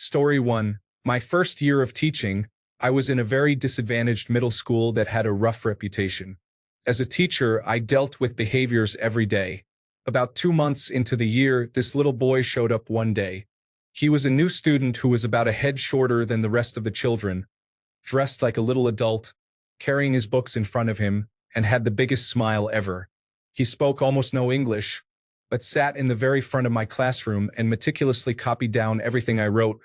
Story 1. My first year of teaching, I was in a very disadvantaged middle school that had a rough reputation. As a teacher, I dealt with behaviors every day. About 2 months into the year, this little boy showed up one day. He was a new student who was about a head shorter than the rest of the children, dressed like a little adult, carrying his books in front of him, and had the biggest smile ever. He spoke almost no English, but sat in the very front of my classroom and meticulously copied down everything I wrote,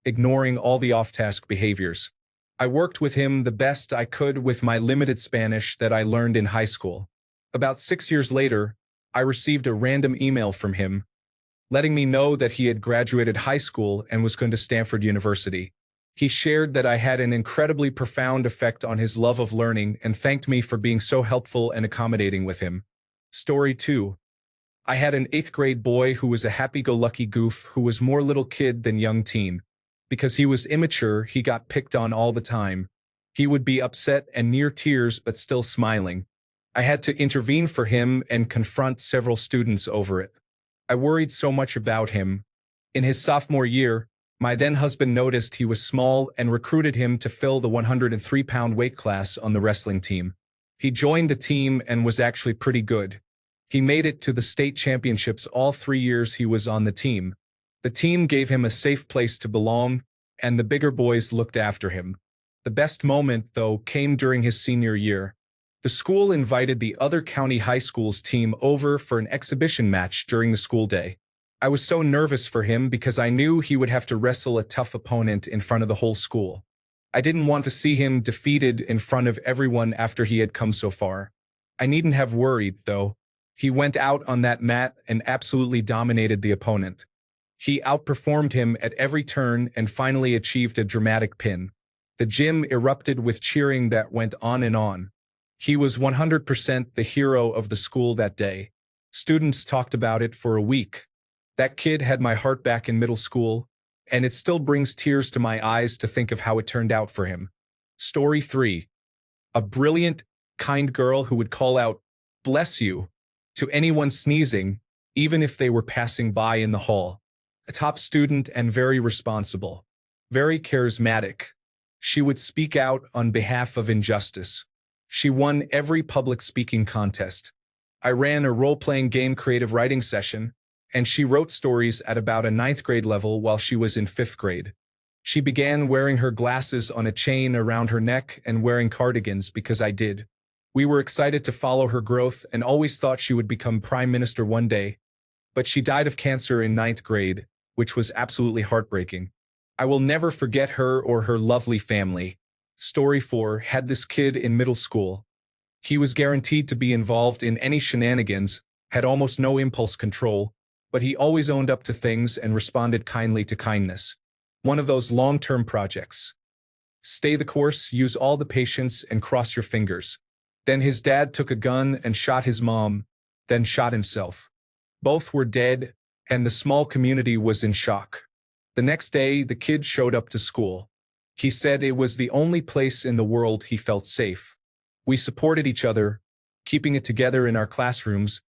ignoring all the off-task behaviors. I worked with him the best I could with my limited Spanish that I learned in high school. About 6 years later, I received a random email from him, letting me know that he had graduated high school and was going to Stanford University. He shared that I had an incredibly profound effect on his love of learning and thanked me for being so helpful and accommodating with him. Story 2. I had an 8th grade boy who was a happy-go-lucky goof who was more little kid than young teen. Because he was immature, he got picked on all the time. He would be upset and near tears but still smiling. I had to intervene for him and confront several students over it. I worried so much about him. In his sophomore year, my then-husband noticed he was small and recruited him to fill the 103-pound weight class on the wrestling team. He joined the team and was actually pretty good. He made it to the state championships all 3 years he was on the team. The team gave him a safe place to belong, and the bigger boys looked after him. The best moment, though, came during his senior year. The school invited the other county high school's team over for an exhibition match during the school day. I was so nervous for him because I knew he would have to wrestle a tough opponent in front of the whole school. I didn't want to see him defeated in front of everyone after he had come so far. I needn't have worried, though. He went out on that mat and absolutely dominated the opponent. He outperformed him at every turn and finally achieved a dramatic pin. The gym erupted with cheering that went on and on. He was 100% the hero of the school that day. Students talked about it for a week. That kid had my heart back in middle school, and it still brings tears to my eyes to think of how it turned out for him. Story 3. A brilliant, kind girl who would call out, "Bless you," to anyone sneezing, even if they were passing by in the hall. A top student and very responsible. Very charismatic. She would speak out on behalf of injustice. She won every public speaking contest. I ran a role-playing game creative writing session, and she wrote stories at about a 9th grade level while she was in 5th grade. She began wearing her glasses on a chain around her neck and wearing cardigans because I did. We were excited to follow her growth and always thought she would become prime minister one day, but she died of cancer in 9th grade, which was absolutely heartbreaking. I will never forget her or her lovely family. Story 4. Had this kid in middle school. He was guaranteed to be involved in any shenanigans, had almost no impulse control, but he always owned up to things and responded kindly to kindness. One of those long-term projects. Stay the course, use all the patience, and cross your fingers. Then his dad took a gun and shot his mom, then shot himself. Both were dead, and the small community was in shock. The next day, the kid showed up to school. He said it was the only place in the world he felt safe. We supported each other, keeping it together in our classrooms,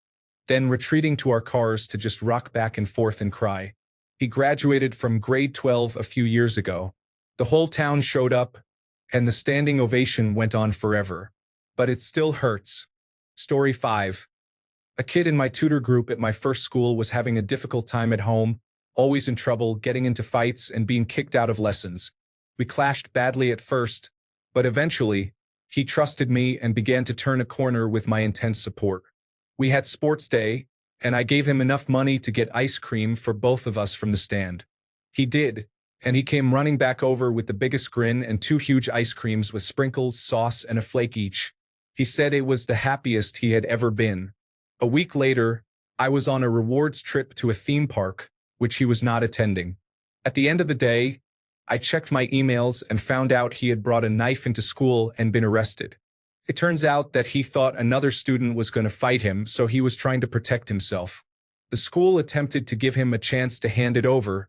then retreating to our cars to just rock back and forth and cry. He graduated from grade 12 a few years ago. The whole town showed up, and the standing ovation went on forever. But it still hurts. Story 5. A kid in my tutor group at my first school was having a difficult time at home, always in trouble, getting into fights, and being kicked out of lessons. We clashed badly at first, but eventually, he trusted me and began to turn a corner with my intense support. We had sports day, and I gave him enough money to get ice cream for both of us from the stand. He did, and he came running back over with the biggest grin and 2 huge ice creams with sprinkles, sauce, and a flake each. He said it was the happiest he had ever been. A week later, I was on a rewards trip to a theme park, which he was not attending. At the end of the day, I checked my emails and found out he had brought a knife into school and been arrested. It turns out that he thought another student was going to fight him, so he was trying to protect himself. The school attempted to give him a chance to hand it over,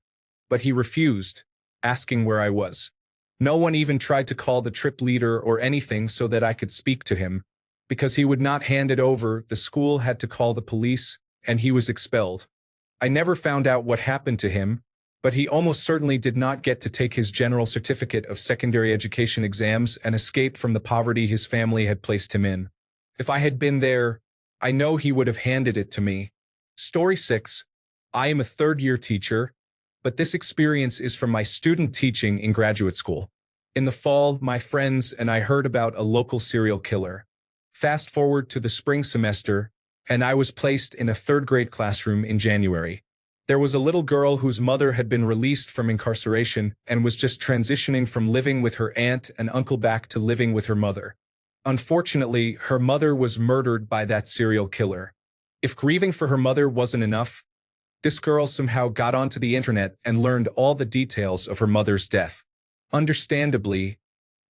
but he refused, asking where I was. No one even tried to call the trip leader or anything so that I could speak to him. Because he would not hand it over, the school had to call the police, and he was expelled. I never found out what happened to him, but he almost certainly did not get to take his general certificate of secondary education exams and escape from the poverty his family had placed him in. If I had been there, I know he would have handed it to me. Story 6. I am a third-year teacher, but this experience is from my student teaching in graduate school. In the fall, my friends and I heard about a local serial killer. Fast forward to the spring semester, and I was placed in a third-grade classroom in January. There was a little girl whose mother had been released from incarceration and was just transitioning from living with her aunt and uncle back to living with her mother. Unfortunately, her mother was murdered by that serial killer. If grieving for her mother wasn't enough, this girl somehow got onto the internet and learned all the details of her mother's death. Understandably,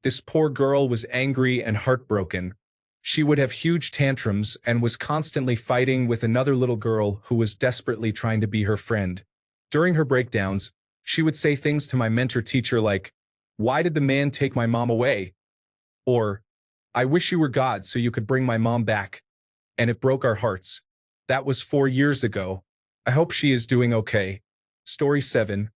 this poor girl was angry and heartbroken. She would have huge tantrums and was constantly fighting with another little girl who was desperately trying to be her friend. During her breakdowns, she would say things to my mentor teacher like, "Why did the man take my mom away?" Or, "I wish you were God so you could bring my mom back." And it broke our hearts. That was 4 years ago. I hope she is doing okay. Story 7.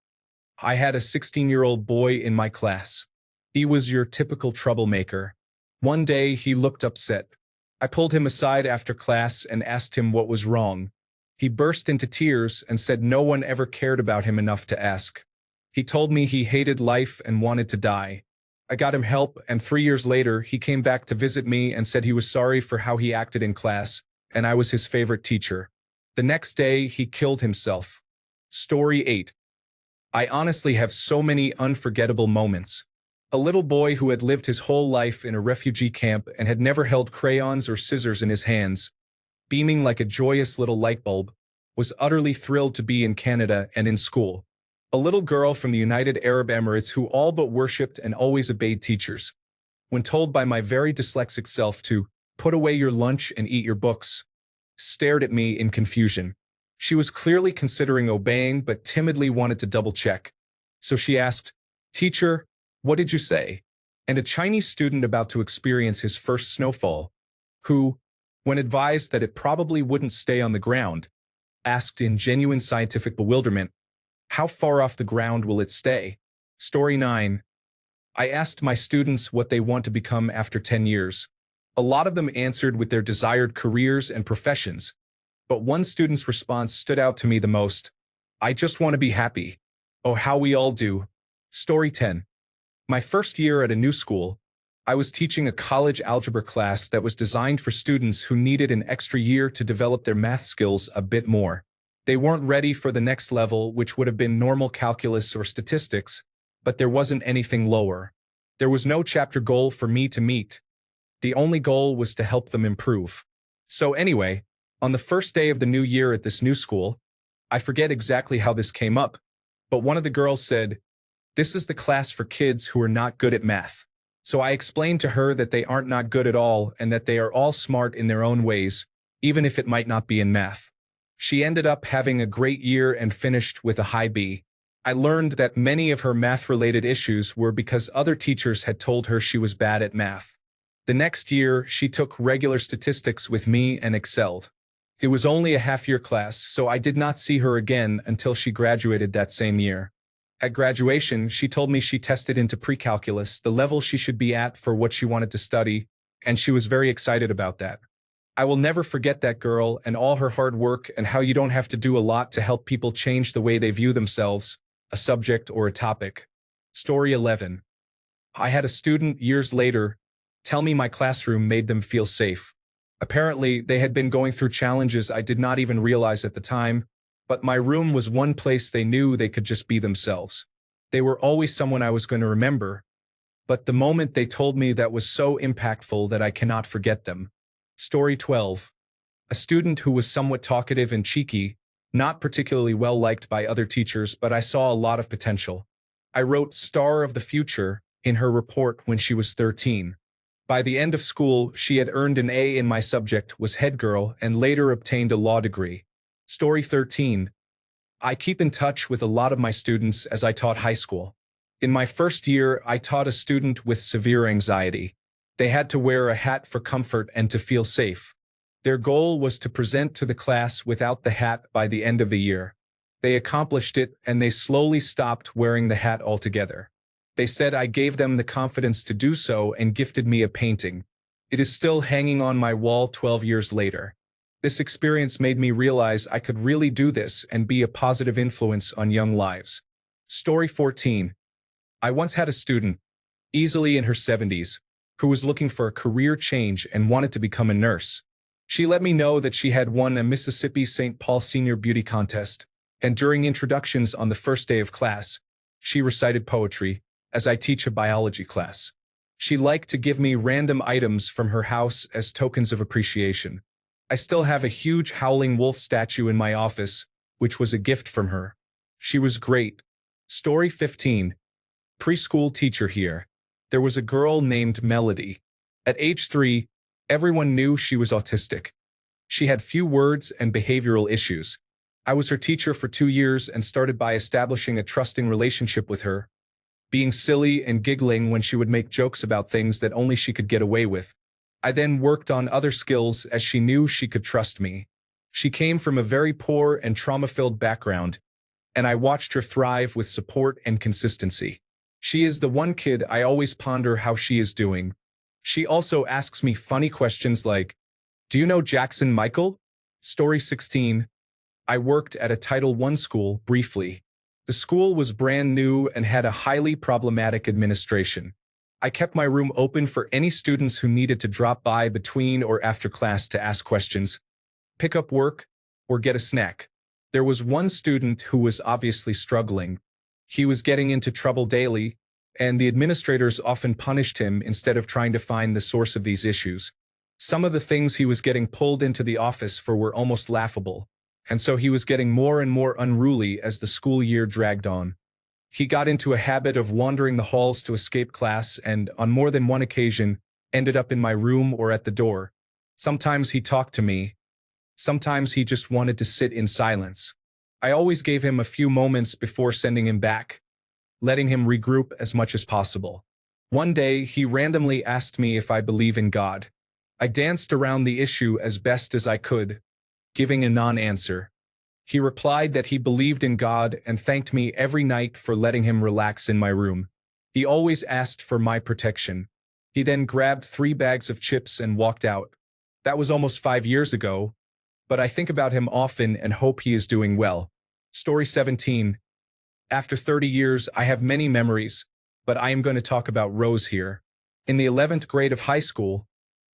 I had a 16-year-old boy in my class. He was your typical troublemaker. One day, he looked upset. I pulled him aside after class and asked him what was wrong. He burst into tears and said no one ever cared about him enough to ask. He told me he hated life and wanted to die. I got him help, and 3 years later, he came back to visit me and said he was sorry for how he acted in class, and I was his favorite teacher. The next day, he killed himself. Story 8. I honestly have so many unforgettable moments. A little boy who had lived his whole life in a refugee camp and had never held crayons or scissors in his hands, beaming like a joyous little light bulb, was utterly thrilled to be in Canada and in school. A little girl from the United Arab Emirates who all but worshipped and always obeyed teachers. When told by my very dyslexic self to put away your lunch and eat your books, stared at me in confusion. She was clearly considering obeying but timidly wanted to double-check. So she asked, "Teacher, what did you say?" And a Chinese student about to experience his first snowfall, who, when advised that it probably wouldn't stay on the ground, asked in genuine scientific bewilderment, "How far off the ground will it stay?" Story 9. I asked my students what they want to become after 10 years. A lot of them answered with their desired careers and professions, but one student's response stood out to me the most. "I just want to be happy." Oh, how we all do. Story 10. My first year at a new school, I was teaching a college algebra class that was designed for students who needed an extra year to develop their math skills a bit more. They weren't ready for the next level, which would have been normal calculus or statistics, but there wasn't anything lower. There was no chapter goal for me to meet. The only goal was to help them improve. So anyway, on the first day of the new year at this new school, I forget exactly how this came up, but one of the girls said, "This is the class for kids who are not good at math." So I explained to her that they aren't not good at all and that they are all smart in their own ways, even if it might not be in math. She ended up having a great year and finished with a high B. I learned that many of her math-related issues were because other teachers had told her she was bad at math. The next year, she took regular statistics with me and excelled. It was only a half-year class, so I did not see her again until she graduated that same year. At graduation, she told me she tested into pre-calculus, the level she should be at for what she wanted to study, and she was very excited about that. I will never forget that girl and all her hard work and how you don't have to do a lot to help people change the way they view themselves, a subject or a topic. Story 11. I had a student years later tell me my classroom made them feel safe. Apparently, they had been going through challenges I did not even realize at the time, but my room was one place they knew they could just be themselves. They were always someone I was going to remember, but the moment they told me that was so impactful that I cannot forget them. Story 12. A student who was somewhat talkative and cheeky, not particularly well liked by other teachers, but I saw a lot of potential. I wrote "Star of the Future" in her report when she was 13. By the end of school, she had earned an A in my subject, was head girl, and later obtained a law degree. Story 13. I keep in touch with a lot of my students as I taught high school. In my first year, I taught a student with severe anxiety. They had to wear a hat for comfort and to feel safe. Their goal was to present to the class without the hat by the end of the year. They accomplished it, and they slowly stopped wearing the hat altogether. They said I gave them the confidence to do so and gifted me a painting. It is still hanging on my wall 12 years later. This experience made me realize I could really do this and be a positive influence on young lives. Story 14. I once had a student, easily in her 70s, who was looking for a career change and wanted to become a nurse. She let me know that she had won a Mississippi St. Paul Senior Beauty Contest, and during introductions on the first day of class, she recited poetry, as I teach a biology class. She liked to give me random items from her house as tokens of appreciation. I still have a huge howling wolf statue in my office, which was a gift from her. She was great. Story 15. Preschool teacher here. There was a girl named Melody. At age 3, everyone knew she was autistic. She had few words and behavioral issues. I was her teacher for 2 years and started by establishing a trusting relationship with her, being silly and giggling when she would make jokes about things that only she could get away with. I then worked on other skills as she knew she could trust me. She came from a very poor and trauma-filled background, and I watched her thrive with support and consistency. She is the one kid I always ponder how she is doing. She also asks me funny questions like, "Do you know Jackson Michael?" Story 16. I worked at a Title I school briefly. The school was brand new and had a highly problematic administration. I kept my room open for any students who needed to drop by between or after class to ask questions, pick up work, or get a snack. There was one student who was obviously struggling. He was getting into trouble daily, and the administrators often punished him instead of trying to find the source of these issues. Some of the things he was getting pulled into the office for were almost laughable, and so he was getting more and more unruly as the school year dragged on. He got into a habit of wandering the halls to escape class and, on more than one occasion, ended up in my room or at the door. Sometimes he talked to me. Sometimes he just wanted to sit in silence. I always gave him a few moments before sending him back, letting him regroup as much as possible. One day, he randomly asked me if I believe in God. I danced around the issue as best as I could, giving a non-answer. He replied that he believed in God and thanked me every night for letting him relax in my room. He always asked for my protection. He then grabbed 3 bags of chips and walked out. That was almost 5 years ago, but I think about him often and hope he is doing well. Story 17. After 30 years, I have many memories, but I am going to talk about Rose here. In the 11th grade of high school,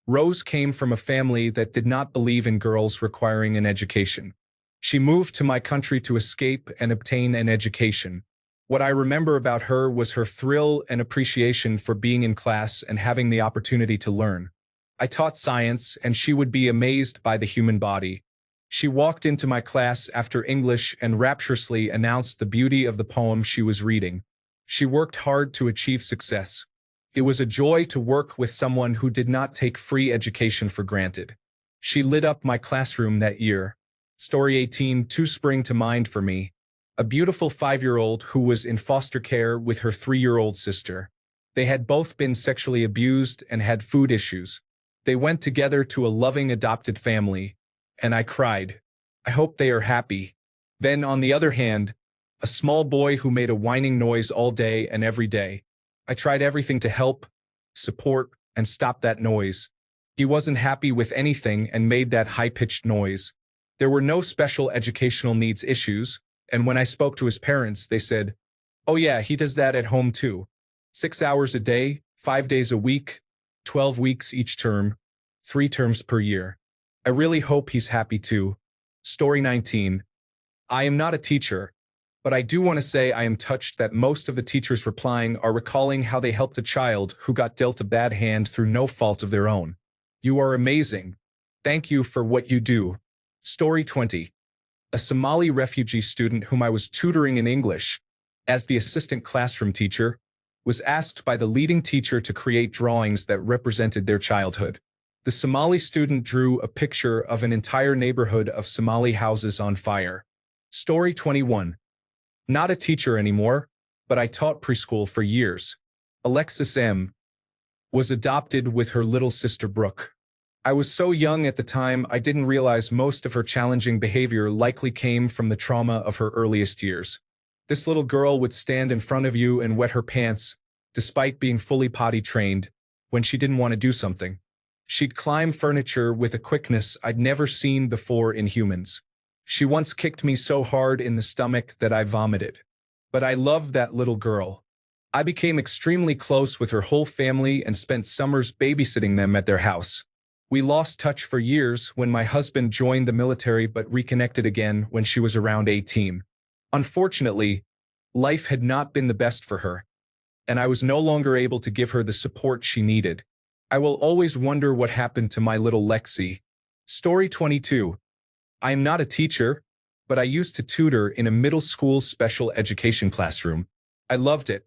Rose came from a family that did not believe in girls requiring an education. She moved to my country to escape and obtain an education. What I remember about her was her thrill and appreciation for being in class and having the opportunity to learn. I taught science, and she would be amazed by the human body. She walked into my class after English and rapturously announced the beauty of the poem she was reading. She worked hard to achieve success. It was a joy to work with someone who did not take free education for granted. She lit up my classroom that year. Story 18. 2 spring to mind for me. A beautiful 5-year-old who was in foster care with her 3-year-old sister. They had both been sexually abused and had food issues. They went together to a loving adopted family, and I cried. I hope they are happy. Then, on the other hand, a small boy who made a whining noise all day and every day. I tried everything to help, support, and stop that noise. He wasn't happy with anything and made that high-pitched noise. There were no special educational needs issues, and when I spoke to his parents, they said, "Oh yeah, he does that at home too. 6 hours a day, 5 days a week, 12 weeks each term, 3 terms per year. I really hope he's happy too." Story 19. I am not a teacher, but I do want to say I am touched that most of the teachers replying are recalling how they helped a child who got dealt a bad hand through no fault of their own. You are amazing. Thank you for what you do. Story 20. A Somali refugee student whom I was tutoring in English, as the assistant classroom teacher, was asked by the leading teacher to create drawings that represented their childhood. The Somali student drew a picture of an entire neighborhood of Somali houses on fire. Story 21. Not a teacher anymore, but I taught preschool for years. Alexis M. was adopted with her little sister Brooke. I was so young at the time I didn't realize most of her challenging behavior likely came from the trauma of her earliest years. This little girl would stand in front of you and wet her pants, despite being fully potty trained, when she didn't want to do something. She'd climb furniture with a quickness I'd never seen before in humans. She once kicked me so hard in the stomach that I vomited. But I loved that little girl. I became extremely close with her whole family and spent summers babysitting them at their house. We lost touch for years when my husband joined the military but reconnected again when she was around 18. Unfortunately, life had not been the best for her, and I was no longer able to give her the support she needed. I will always wonder what happened to my little Lexi. Story 22. I am not a teacher, but I used to tutor in a middle school special education classroom. I loved it.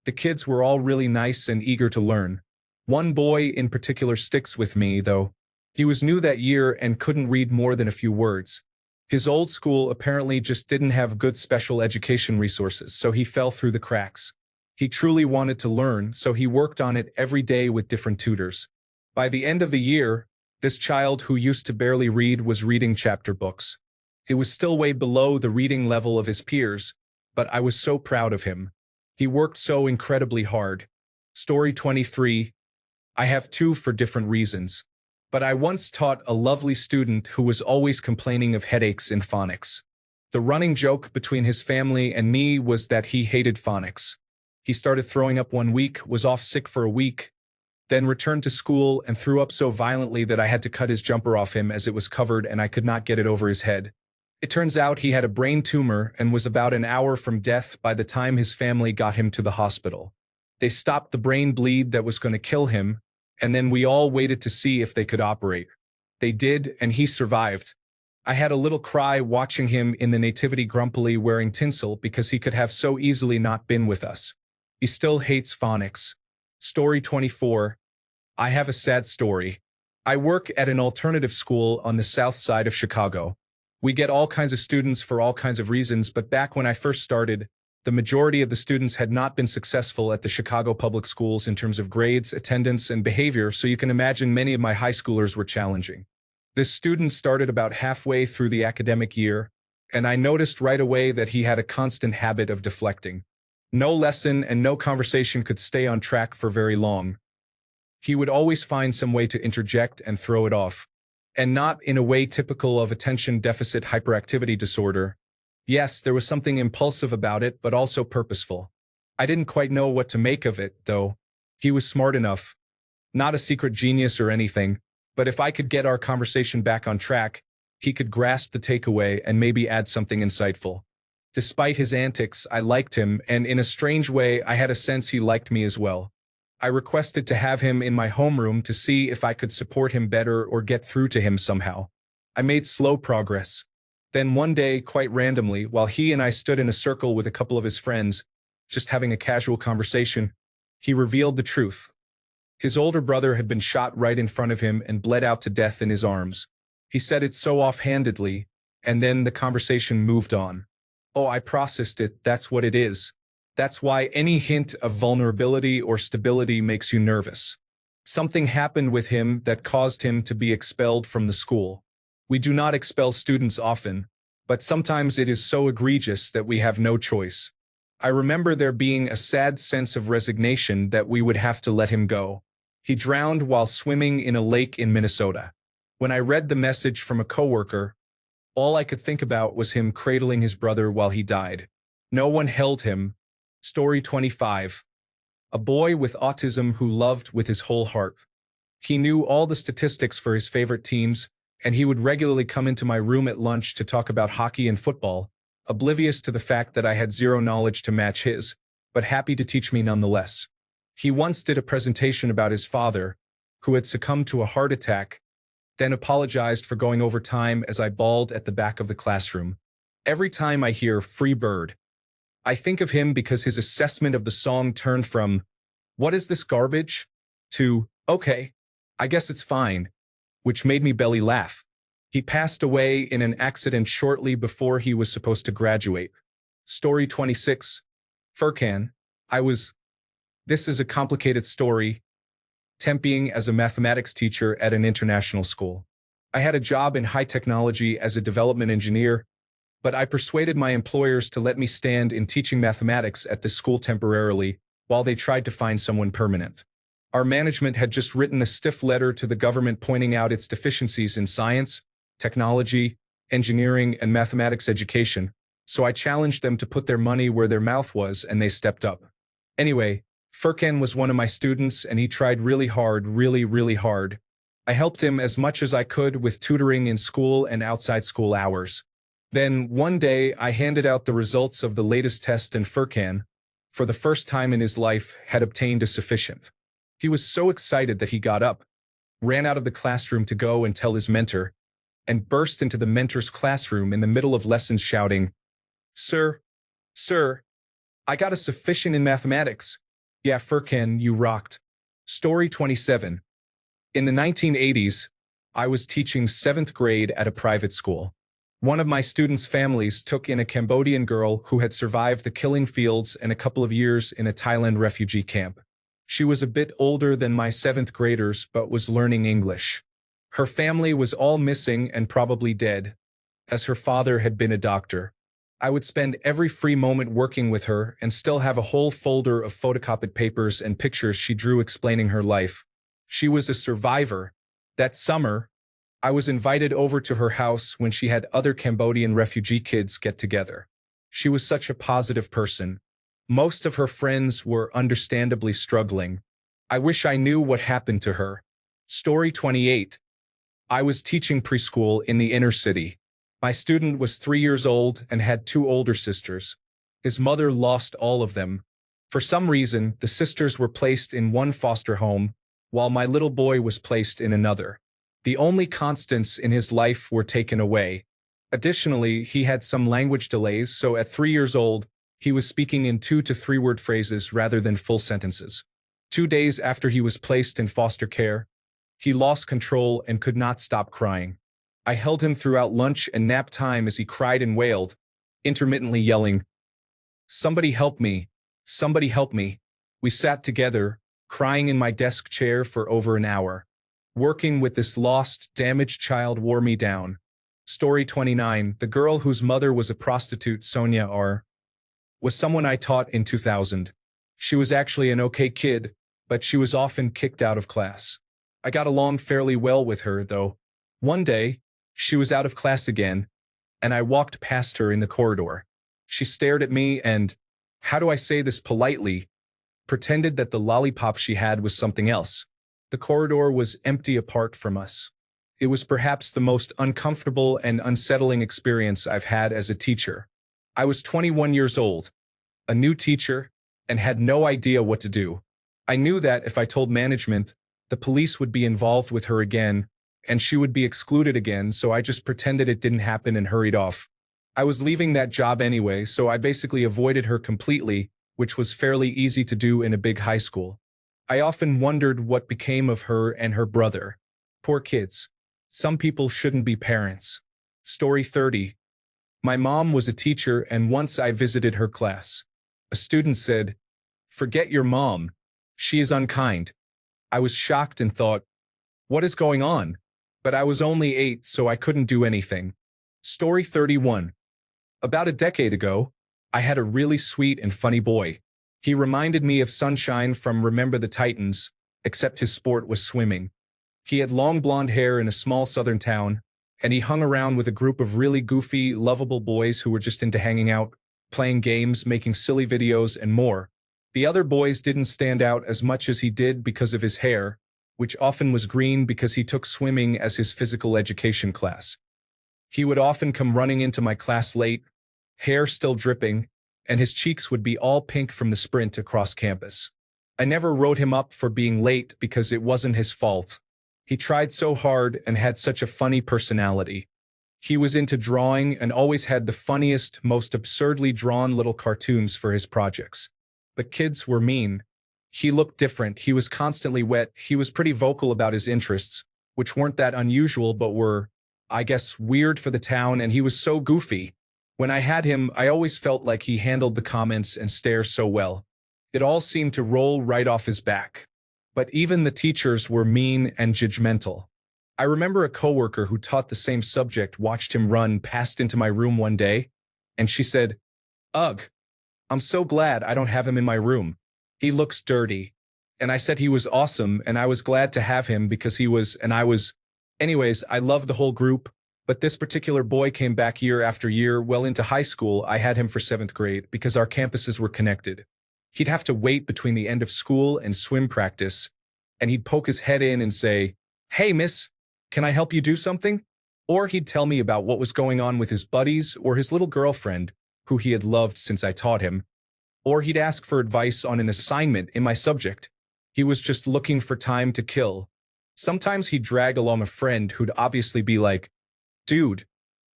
The kids were all really nice and eager to learn. One boy in particular sticks with me, though. He was new that year and couldn't read more than a few words. His old school apparently just didn't have good special education resources, so he fell through the cracks. He truly wanted to learn, so he worked on it every day with different tutors. By the end of the year, this child who used to barely read was reading chapter books. It was still way below the reading level of his peers, but I was so proud of him. He worked so incredibly hard. Story 23. I have two for different reasons. But I once taught a lovely student who was always complaining of headaches in phonics. The running joke between his family and me was that he hated phonics. He started throwing up one week, was off sick for a week, then returned to school and threw up so violently that I had to cut his jumper off him as it was covered and I could not get it over his head. It turns out he had a brain tumor and was about an hour from death by the time his family got him to the hospital. They stopped the brain bleed that was going to kill him, and then we all waited to see if they could operate. They did, and he survived. I had a little cry watching him in the nativity grumpily wearing tinsel because he could have so easily not been with us. He still hates phonics. Story 24. I have a sad story. I work at an alternative school on the south side of Chicago. We get all kinds of students for all kinds of reasons, but back when I first started, the majority of the students had not been successful at the Chicago public schools in terms of grades, attendance, and behavior, so you can imagine many of my high schoolers were challenging. This student started about halfway through the academic year, and I noticed right away that he had a constant habit of deflecting. No lesson and no conversation could stay on track for very long. He would always find some way to interject and throw it off, and not in a way typical of attention deficit hyperactivity disorder. Yes, there was something impulsive about it, but also purposeful. I didn't quite know what to make of it, though. He was smart enough. Not a secret genius or anything, but if I could get our conversation back on track, he could grasp the takeaway and maybe add something insightful. Despite his antics, I liked him, and in a strange way, I had a sense he liked me as well. I requested to have him in my homeroom to see if I could support him better or get through to him somehow. I made slow progress. Then one day, quite randomly, while he and I stood in a circle with a couple of his friends, just having a casual conversation, he revealed the truth. His older brother had been shot right in front of him and bled out to death in his arms. He said it so offhandedly, and then the conversation moved on. Oh, I processed it, that's what it is. That's why any hint of vulnerability or stability makes you nervous. Something happened with him that caused him to be expelled from the school. We do not expel students often, but sometimes it is so egregious that we have no choice. I remember there being a sad sense of resignation that we would have to let him go. He drowned while swimming in a lake in Minnesota. When I read the message from a coworker, all I could think about was him cradling his brother while he died. No one held him. Story 25. A boy with autism who loved with his whole heart. He knew all the statistics for his favorite teams, and he would regularly come into my room at lunch to talk about hockey and football, oblivious to the fact that I had zero knowledge to match his, but happy to teach me nonetheless. He once did a presentation about his father, who had succumbed to a heart attack, then apologized for going over time as I bawled at the back of the classroom. Every time I hear "Free Bird," I think of him because his assessment of the song turned from, "What is this garbage?" to, "Okay, I guess it's fine," which made me belly laugh. He passed away in an accident shortly before he was supposed to graduate. Story 26. Furkan. This is a complicated story. temping as a mathematics teacher at an international school. I had a job in high technology as a development engineer, but I persuaded my employers to let me stand in teaching mathematics at the school temporarily while they tried to find someone permanent. Our management had just written a stiff letter to the government pointing out its deficiencies in science, technology, engineering, and mathematics education, so I challenged them to put their money where their mouth was, and they stepped up. Anyway, Furkan was one of my students, and he tried really hard, really hard. I helped him as much as I could with tutoring in school and outside school hours. Then, one day, I handed out the results of the latest test, and Furkan, for the first time in his life, had obtained a sufficient. He was so excited that he got up, ran out of the classroom to go and tell his mentor, and burst into the mentor's classroom in the middle of lessons shouting, Sir, I got a sufficient in mathematics. Yeah, Furkan, you rocked. Story 27. In the 1980s, I was teaching 7th grade at a private school. One of my students' families took in a Cambodian girl who had survived the killing fields and a couple of years in a Thailand refugee camp. She was a bit older than my 7th graders but was learning English. Her family was all missing and probably dead, as her father had been a doctor. I would spend every free moment working with her and still have a whole folder of photocopied papers and pictures she drew explaining her life. She was a survivor. That summer, I was invited over to her house when she had other Cambodian refugee kids get together. She was such a positive person. Most of her friends were understandably struggling. I wish I knew what happened to her. Story 28. I was teaching preschool in the inner city. My student was 3 years old and had 2 older sisters. His mother lost all of them. For some reason, the sisters were placed in one foster home, while my little boy was placed in another. The only constants in his life were taken away. Additionally, he had some language delays, so at 3 years old, he was speaking in 2 to 3 word phrases rather than full sentences. 2 days after he was placed in foster care, he lost control and could not stop crying. I held him throughout lunch and nap time as he cried and wailed, intermittently yelling, "Somebody help me! Somebody help me!" We sat together, crying in my desk chair for over an hour. Working with this lost, damaged child wore me down. Story 29. The girl whose mother was a prostitute, Sonia R., was someone I taught in 2000. She was actually an okay kid, but she was often kicked out of class. I got along fairly well with her, though. One day, she was out of class again, and I walked past her in the corridor. She stared at me and, how do I say this politely, pretended that the lollipop she had was something else. The corridor was empty apart from us. It was perhaps the most uncomfortable and unsettling experience I've had as a teacher. I was 21 years old, a new teacher, and had no idea what to do. I knew that if I told management, the police would be involved with her again, and she would be excluded again, so I just pretended it didn't happen and hurried off. I was leaving that job anyway, so I basically avoided her completely, which was fairly easy to do in a big high school. I often wondered what became of her and her brother. Poor kids. Some people shouldn't be parents. Story 30. My mom was a teacher, and once I visited her class. A student said, "Forget your mom. She is unkind." I was shocked and thought, what is going on? But I was only 8, so I couldn't do anything. Story 31. About a decade ago, I had a really sweet and funny boy. He reminded me of Sunshine from Remember the Titans, except his sport was swimming. He had long blonde hair in a small southern town, and he hung around with a group of really goofy, lovable boys who were just into hanging out, playing games, making silly videos, and more. The other boys didn't stand out as much as he did because of his hair, which often was green because he took swimming as his physical education class. He would often come running into my class late, hair still dripping, and his cheeks would be all pink from the sprint across campus. I never wrote him up for being late because it wasn't his fault. He tried so hard and had such a funny personality. He was into drawing and always had the funniest, most absurdly drawn little cartoons for his projects. But kids were mean. He looked different, he was constantly wet, he was pretty vocal about his interests, which weren't that unusual but were, I guess, weird for the town, and he was so goofy. When I had him, I always felt like he handled the comments and stares so well. It all seemed to roll right off his back. But even the teachers were mean and judgmental. I remember a coworker who taught the same subject watched him run past into my room one day, and she said, "Ugh, I'm so glad I don't have him in my room. He looks dirty." And I said he was awesome, and I was glad to have him because he was, and I was. Anyways, I loved the whole group, but this particular boy came back year after year. Well into high school, I had him for 7th grade because our campuses were connected. He'd have to wait between the end of school and swim practice, and he'd poke his head in and say, "Hey, miss, can I help you do something?" Or he'd tell me about what was going on with his buddies or his little girlfriend, who he had loved since I taught him. Or he'd ask for advice on an assignment in my subject. He was just looking for time to kill. Sometimes he'd drag along a friend who'd obviously be like, "Dude,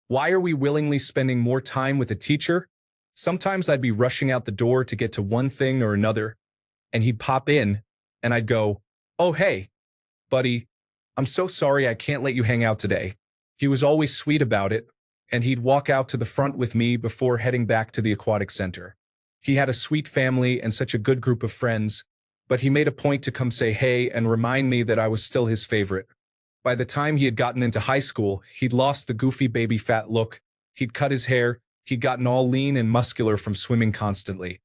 why are we willingly spending more time with a teacher?" Sometimes I'd be rushing out the door to get to one thing or another, and he'd pop in, and I'd go, "Oh, hey, buddy, I'm so sorry I can't let you hang out today." He was always sweet about it, and he'd walk out to the front with me before heading back to the aquatic center. He had a sweet family and such a good group of friends, but he made a point to come say hey and remind me that I was still his favorite. By the time he had gotten into high school, he'd lost the goofy baby fat look, he'd cut his hair, he'd gotten all lean and muscular from swimming constantly.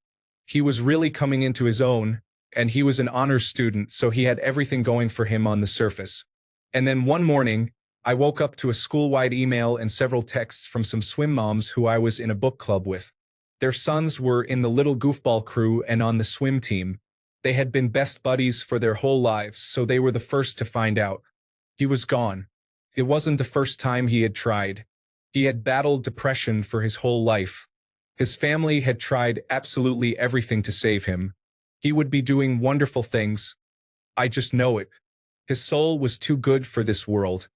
He was really coming into his own, and he was an honors student, so he had everything going for him on the surface. And then one morning, I woke up to a school-wide email and several texts from some swim moms who I was in a book club with. Their sons were in the little goofball crew and on the swim team. They had been best buddies for their whole lives, so they were the first to find out. He was gone. It wasn't the first time he had tried. He had battled depression for his whole life. His family had tried absolutely everything to save him. He would be doing wonderful things. I just know it. His soul was too good for this world.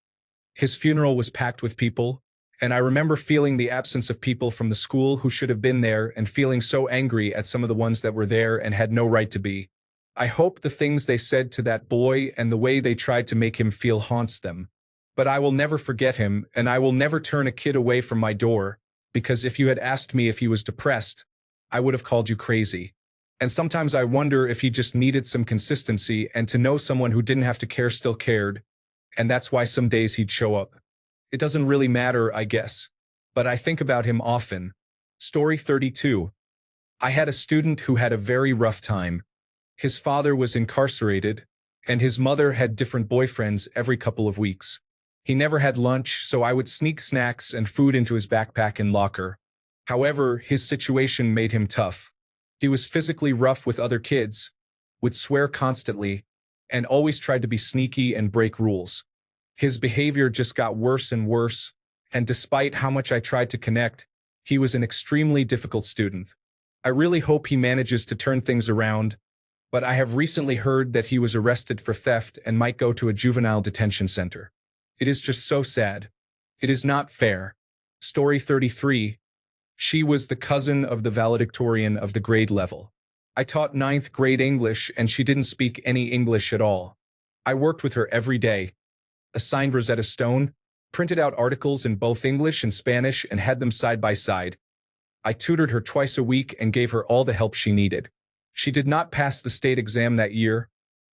His funeral was packed with people, and I remember feeling the absence of people from the school who should have been there and feeling so angry at some of the ones that were there and had no right to be. I hope the things they said to that boy and the way they tried to make him feel haunts them. But I will never forget him, and I will never turn a kid away from my door, because if you had asked me if he was depressed, I would have called you crazy. And sometimes I wonder if he just needed some consistency and to know someone who didn't have to care still cared, and that's why some days he'd show up. It doesn't really matter, I guess. But I think about him often. Story 32. I had a student who had a very rough time. His father was incarcerated, and his mother had different boyfriends every couple of weeks. He never had lunch, so I would sneak snacks and food into his backpack and locker. However, his situation made him tough. He was physically rough with other kids, would swear constantly, and always tried to be sneaky and break rules. His behavior just got worse and worse, and despite how much I tried to connect, he was an extremely difficult student. I really hope he manages to turn things around, but I have recently heard that he was arrested for theft and might go to a juvenile detention center. It is just so sad. It is not fair. Story 33. She was the cousin of the valedictorian of the grade level. I taught 9th grade English and she didn't speak any English at all. I worked with her every day, assigned Rosetta Stone, printed out articles in both English and Spanish and had them side by side. I tutored her twice a week and gave her all the help she needed. She did not pass the state exam that year,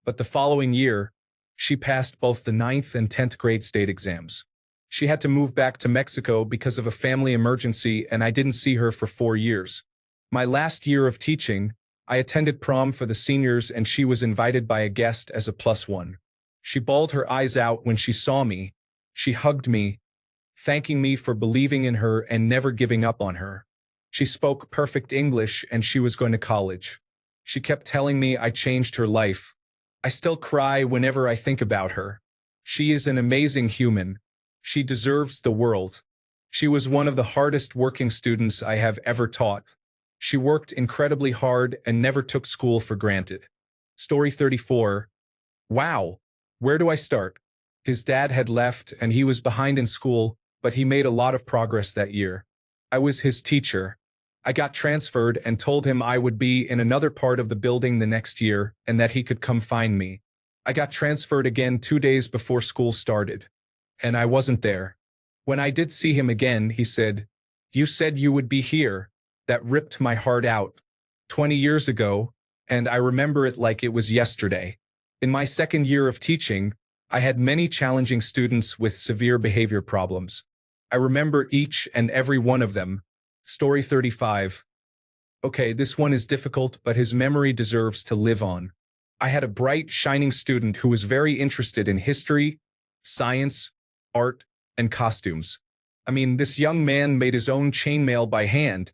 but the following year, she passed both the 9th and 10th grade state exams. She had to move back to Mexico because of a family emergency, and I didn't see her for 4 years. My last year of teaching, I attended prom for the seniors and she was invited by a guest as a +1. She bawled her eyes out when she saw me. She hugged me, thanking me for believing in her and never giving up on her. She spoke perfect English and she was going to college. She kept telling me I changed her life. I still cry whenever I think about her. She is an amazing human. She deserves the world. She was one of the hardest working students I have ever taught. She worked incredibly hard and never took school for granted. Story 34. Wow. Where do I start? His dad had left and he was behind in school, but he made a lot of progress that year. I was his teacher. I got transferred and told him I would be in another part of the building the next year and that he could come find me. I got transferred again 2 days before school started, and I wasn't there. When I did see him again, he said, "You said you would be here." That ripped my heart out. 20 years ago, and I remember it like it was yesterday. In my second year of teaching, I had many challenging students with severe behavior problems. I remember each and every one of them. Story 35. Okay, this one is difficult, but his memory deserves to live on. I had a bright, shining student who was very interested in history, science, art, and costumes. I mean, this young man made his own chainmail by hand.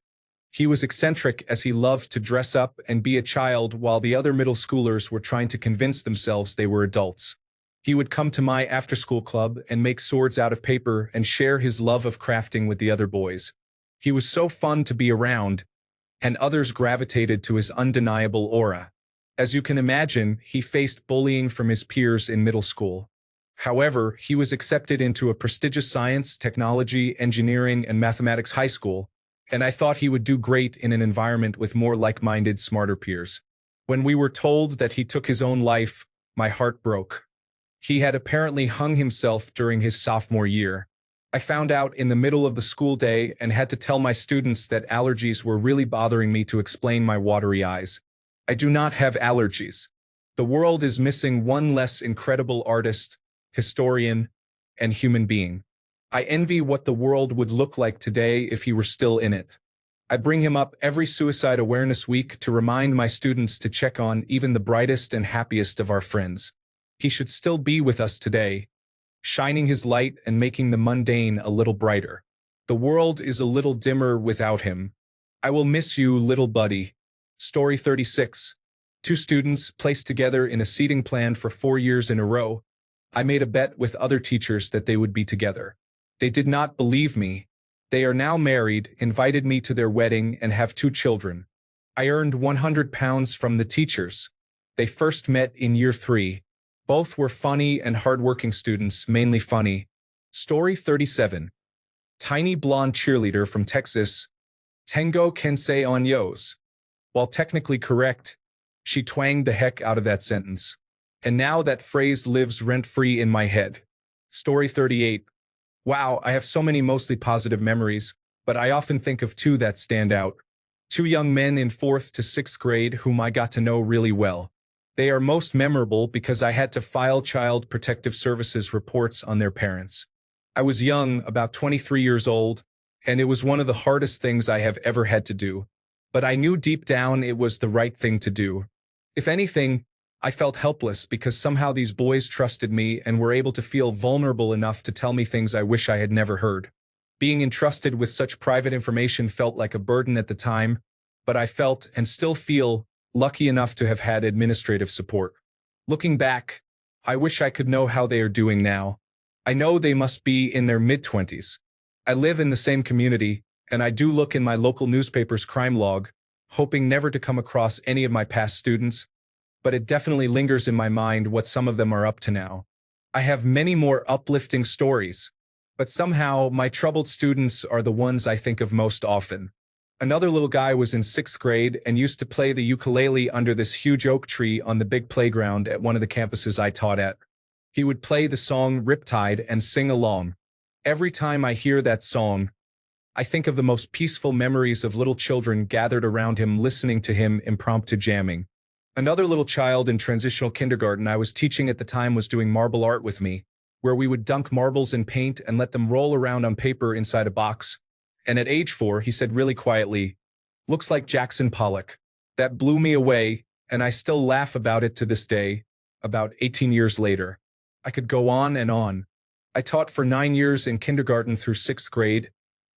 He was eccentric as he loved to dress up and be a child while the other middle schoolers were trying to convince themselves they were adults. He would come to my after-school club and make swords out of paper and share his love of crafting with the other boys. He was so fun to be around, and others gravitated to his undeniable aura. As you can imagine, he faced bullying from his peers in middle school. However, he was accepted into a prestigious science, technology, engineering, and mathematics high school, and I thought he would do great in an environment with more like-minded, smarter peers. When we were told that he took his own life, my heart broke. He had apparently hung himself during his sophomore year. I found out in the middle of the school day and had to tell my students that allergies were really bothering me to explain my watery eyes. I do not have allergies. The world is missing one less incredible artist, historian, and human being. I envy what the world would look like today if he were still in it. I bring him up every Suicide Awareness Week to remind my students to check on even the brightest and happiest of our friends. He should still be with us today, shining his light and making the mundane a little brighter. The world is a little dimmer without him. I will miss you, little buddy. Story 36. Two students placed together in a seating plan for 4 years in a row. I made a bet with other teachers that they would be together. They did not believe me. They are now married, invited me to their wedding, and have 2 children. I earned £100 from the teachers. They first met in year 3. Both were funny and hardworking students, mainly funny. Story 37. Tiny blonde cheerleader from Texas. Tengo Kensei Anyos. While technically correct, she twanged the heck out of that sentence. And now that phrase lives rent-free in my head. Story 38. Wow, I have so many mostly positive memories, but I often think of 2 that stand out. 2 young men in 4th to 6th grade whom I got to know really well. They are most memorable because I had to file Child Protective Services reports on their parents. I was young, about 23 years old, and it was one of the hardest things I have ever had to do. But I knew deep down it was the right thing to do. If anything, I felt helpless because somehow these boys trusted me and were able to feel vulnerable enough to tell me things I wish I had never heard. Being entrusted with such private information felt like a burden at the time, but I felt and still feel lucky enough to have had administrative support. Looking back, I wish I could know how they are doing now. I know they must be in their mid-20s. I live in the same community, and I do look in my local newspaper's crime log, hoping never to come across any of my past students, but it definitely lingers in my mind what some of them are up to now. I have many more uplifting stories, but somehow my troubled students are the ones I think of most often. Another little guy was in 6th grade and used to play the ukulele under this huge oak tree on the big playground at one of the campuses I taught at. He would play the song Riptide and sing along. Every time I hear that song, I think of the most peaceful memories of little children gathered around him listening to him impromptu jamming. Another little child in transitional kindergarten I was teaching at the time was doing marble art with me, where we would dunk marbles in paint and let them roll around on paper inside a box. And at age 4, he said really quietly, "Looks like Jackson Pollock." That blew me away, and I still laugh about it to this day, about 18 years later. I could go on and on. I taught for 9 years in kindergarten through 6th grade,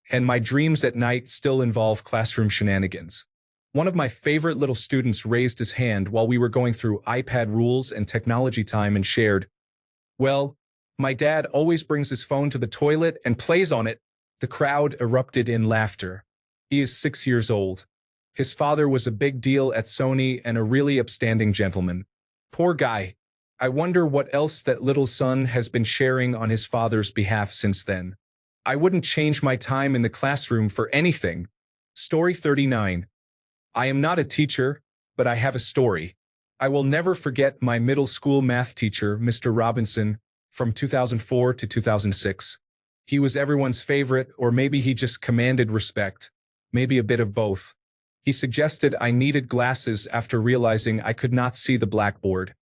and my dreams at night still involve classroom shenanigans. One of my favorite little students raised his hand while we were going through iPad rules and technology time and shared, "Well, my dad always brings his phone to the toilet and plays on it." The crowd erupted in laughter. He is 6 years old. His father was a big deal at Sony and a really upstanding gentleman. Poor guy. I wonder what else that little son has been sharing on his father's behalf since then. I wouldn't change my time in the classroom for anything. Story 39. I am not a teacher, but I have a story. I will never forget my middle school math teacher, Mr. Robinson, from 2004 to 2006. He was everyone's favorite, or maybe he just commanded respect, maybe a bit of both. He suggested I needed glasses after realizing I could not see the blackboard.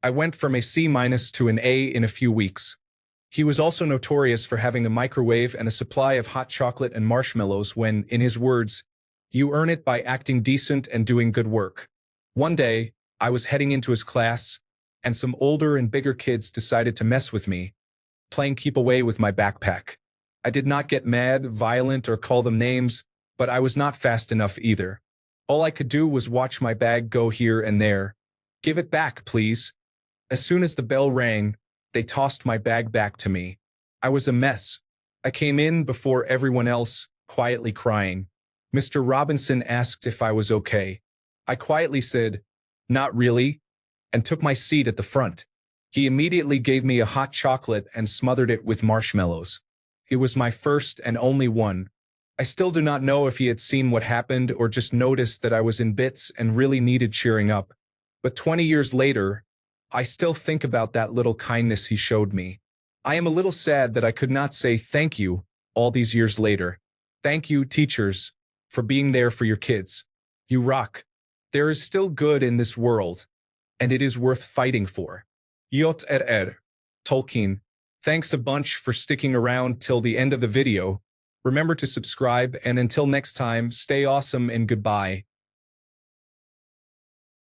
I went from a C minus to an A in a few weeks. He was also notorious for having a microwave and a supply of hot chocolate and marshmallows when, in his words, "You earn it by acting decent and doing good work." One day, I was heading into his class, and some older and bigger kids decided to mess with me, playing keep away with my backpack. I did not get mad, violent, or call them names, but I was not fast enough either. All I could do was watch my bag go here and there. "Give it back, please." As soon as the bell rang, they tossed my bag back to me. I was a mess. I came in before everyone else, quietly crying. Mr. Robinson asked if I was okay. I quietly said, "Not really," and took my seat at the front. He immediately gave me a hot chocolate and smothered it with marshmallows. It was my first and only one. I still do not know if he had seen what happened or just noticed that I was in bits and really needed cheering up. But 20 years later, I still think about that little kindness he showed me. I am a little sad that I could not say thank you all these years later. Thank you, teachers, for being there for your kids. You rock. There is still good in this world, and it is worth fighting for. J.R.R. Tolkien. Thanks a bunch for sticking around till the end of the video. Remember to subscribe, and until next time, stay awesome and goodbye.